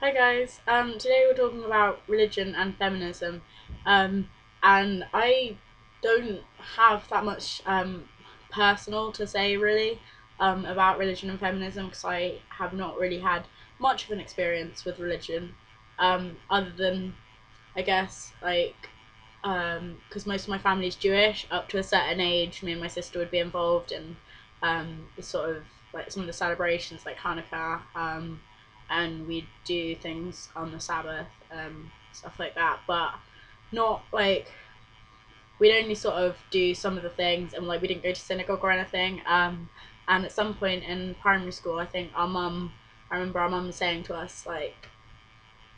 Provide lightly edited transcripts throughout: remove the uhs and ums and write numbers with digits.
Hi guys. Today we're talking about religion and feminism, and I don't have that much personal to say really about religion and feminism because I have not really had much of an experience with religion, other than I guess because most of my family's Jewish. Up to a certain age, me and my sister would be involved in the sort of like some of the celebrations like Hanukkah. And we'd do things on the Sabbath, stuff like that. But not like we'd only sort of do some of the things, and like we didn't go to synagogue or anything. And at some point in primary school, I remember our mum saying to us like,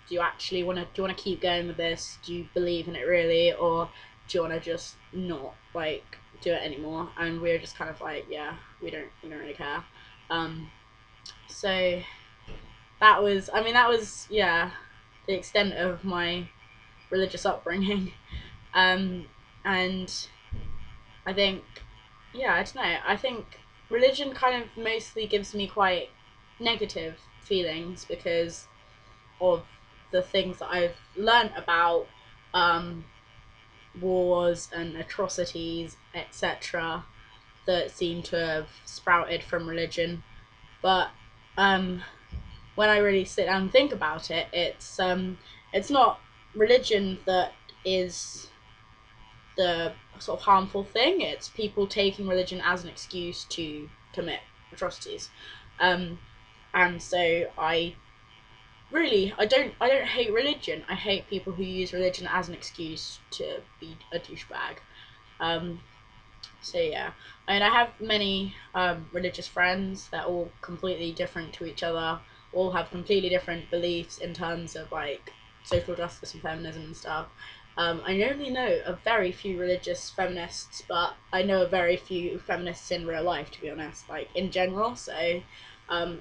do you want to keep going with this? Do you believe in it really, or do you want to just not like do it anymore? And we were just kind of like, yeah, we don't really care. So that was yeah, the extent of my religious upbringing. And I think, yeah, I don't know. I think religion kind of mostly gives me quite negative feelings because of the things that I've learnt about um, wars and atrocities, etc., that seem to have sprouted from religion. But um, when I really sit down and think about it, it's not religion that is the sort of harmful thing. It's people taking religion as an excuse to commit atrocities. Um, and so I don't hate religion. I hate people who use religion as an excuse to be a douchebag. Um, so yeah, and I have many religious friends that are all completely different to each other, all have completely different beliefs in terms of like social justice and feminism and stuff. I only know a very few religious feminists, but I know a very few feminists in real life, to be honest, like in general. So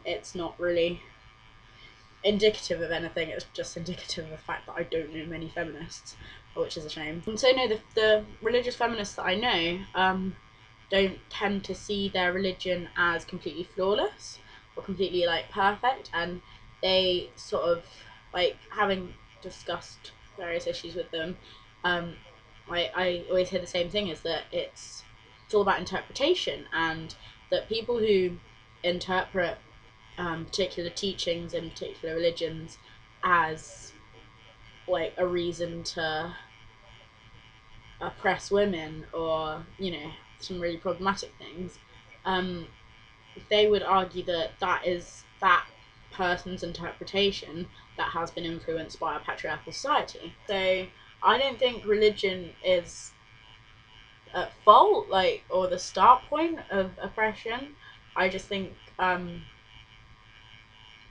it's not really indicative of anything. It's just indicative of the fact that I don't know many feminists, which is a shame. And so no, the religious feminists that I know don't tend to see their religion as completely flawless or completely like perfect, and they sort of like having discussed various issues with them. Um, I always hear the same thing: is that it's all about interpretation, and that people who interpret particular teachings and particular religions as like a reason to oppress women or some really problematic things, um, they would argue that that is that person's interpretation that has been influenced by a patriarchal society. So I don't think religion is at fault, like, or the start point of oppression. I just think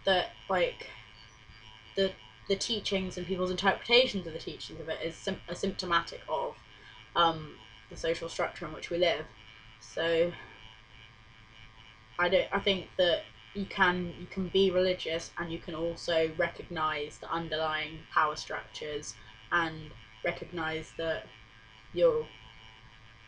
that like the the teachings and people's interpretations of the teachings of it is a symptomatic of the social structure in which we live. So I think that you can be religious and you can also recognize the underlying power structures and recognize that you're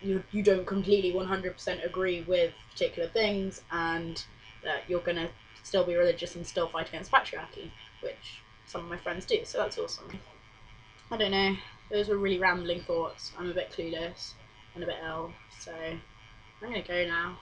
you don't completely 100% agree with particular things, and that you're going to still be religious and still fight against patriarchy, which some of my friends do, so that's awesome. I don't know, those were really rambling thoughts. I'm a bit clueless and a bit ill, so I'm going to go now.